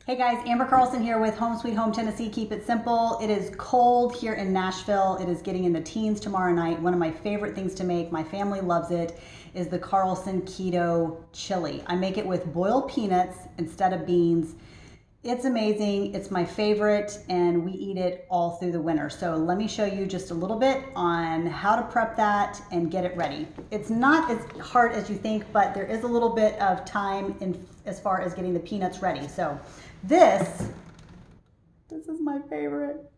Hey guys, Amber Carlson here with Home Sweet Home Tennessee. Keep it simple. It is cold here in Nashville. It is getting in the teens tomorrow night. One of my favorite things to make, my family loves it, is the Carlson Keto Chili. I make it with boiled peanuts instead of beans. It's amazing. It's my favorite, and we eat it all through the winter. So let me show you just a little bit on how to prep that and get it ready. It's not as hard as you think, but there is a little bit of time as far as getting the peanuts ready. So this is my favorite.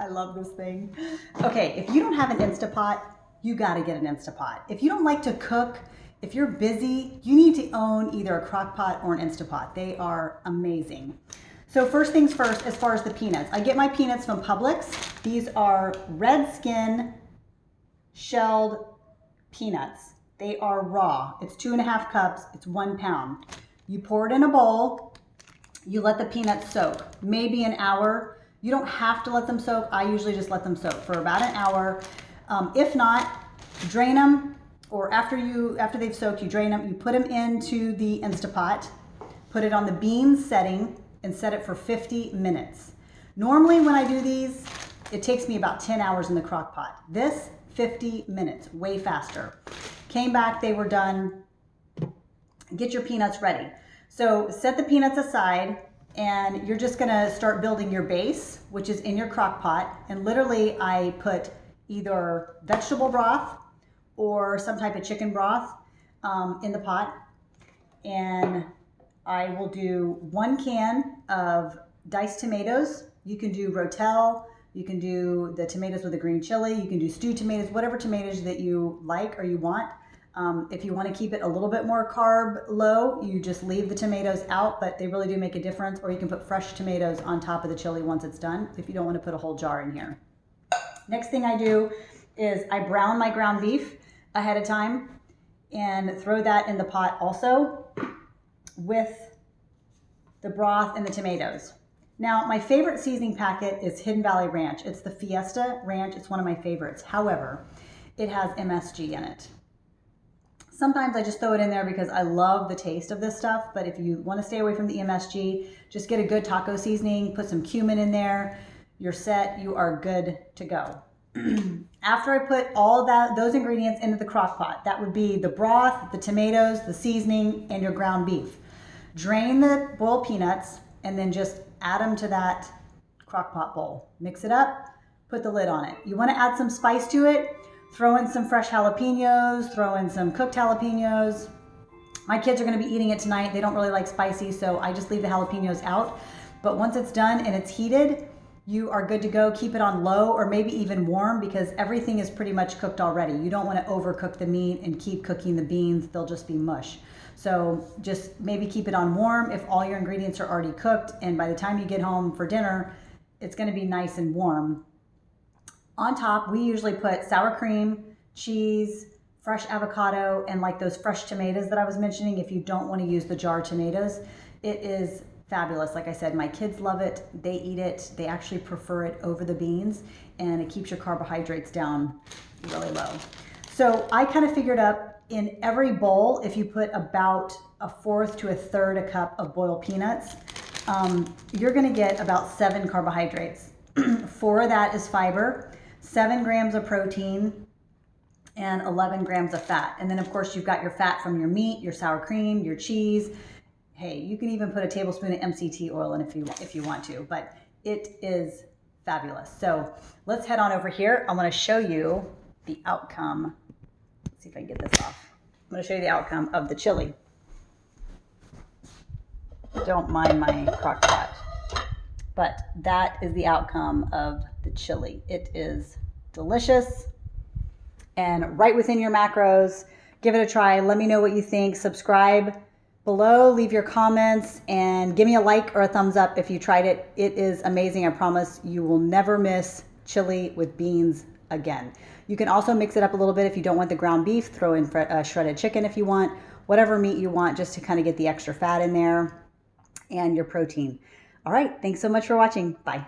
I love this thing. Okay, if you don't have an Instapot, you gotta get an Instapot. If you don't like to cook, if you're busy, you need to own either a Crock-Pot or an Instapot. They are amazing. So first things first, as far as the peanuts, I get my peanuts from Publix. These are Redskin shelled peanuts. They are raw. It's 2.5 cups, it's 1 pound. You pour it in a bowl, you let the peanuts soak, maybe an hour. You don't have to let them soak. I usually just let them soak for about an hour. If not, drain them, or after they've soaked, you drain them, you put them into the Instapot, put it on the beans setting, and set it for 50 minutes. Normally when I do these, it takes me about 10 hours in the crock pot. This, 50 minutes, way faster. Came back, they were done. Get your peanuts ready. So set the peanuts aside, and you're just gonna start building your base, which is in your crock pot. And literally I put either vegetable broth or some type of chicken broth in the pot. And I will do 1 can of diced tomatoes. You can do Rotel, you can do the tomatoes with the green chili, you can do stewed tomatoes, whatever tomatoes that you like or you want. If you want to keep it a little bit more carb low, you just leave the tomatoes out, but they really do make a difference. Or you can put fresh tomatoes on top of the chili once it's done, if you don't want to put a whole jar in here. Next thing I do is I brown my ground beef ahead of time and throw that in the pot also with the broth and the tomatoes. Now, my favorite seasoning packet is Hidden Valley Ranch. It's the Fiesta Ranch. It's one of my favorites. However, it has MSG in it. Sometimes I just throw it in there because I love the taste of this stuff, but if you want to stay away from the MSG, just get a good taco seasoning, put some cumin in there, you're set, you are good to go. After I put all of those ingredients into the crock pot, that would be the broth, the tomatoes, the seasoning, and your ground beef. Drain the boiled peanuts and then just add them to that crock pot bowl. Mix it up, put the lid on it. You want to add some spice to it, throw in some fresh jalapenos, throw in some cooked jalapenos. My kids are going to be eating it tonight. They don't really like spicy, so I just leave the jalapenos out. But once it's done and it's heated, you are good to go. Keep it on low or maybe even warm, because everything is pretty much cooked already. You don't want to overcook the meat and keep cooking the beans. They'll just be mush. So just maybe keep it on warm if all your ingredients are already cooked, and by the time you get home for dinner, it's going to be nice and warm. On top, we usually put sour cream, cheese, fresh avocado, and like those fresh tomatoes that I was mentioning. If you don't want to use the jar tomatoes, it is fabulous. Like I said, my kids love it. They eat it. They actually prefer it over the beans, and it keeps your carbohydrates down really low. So I kind of figured up in every bowl, if you put about 1/4 to 1/3 a cup of boiled peanuts, you're going to get about 7 carbohydrates. 4 of that is fiber, 7 grams of protein, and 11 grams of fat. And then of course you've got your fat from your meat, your sour cream, your cheese. Hey, you can even put a tablespoon of MCT oil in if you want to, but it is fabulous. So let's head on over here. I want to show you the outcome. Let's see if I can get this off. I'm going to show you the outcome of the chili. Don't mind my crock pot. But that is the outcome of the chili. It is delicious and right within your macros. Give it a try. Let me know what you think. Subscribe below, leave your comments, and give me a like or a thumbs up if you tried it. It is amazing. I promise you will never miss chili with beans again. You can also mix it up a little bit if you don't want the ground beef. Throw in shredded chicken if you want, whatever meat you want, just to kind of get the extra fat in there and your protein. All right, thanks so much for watching. Bye.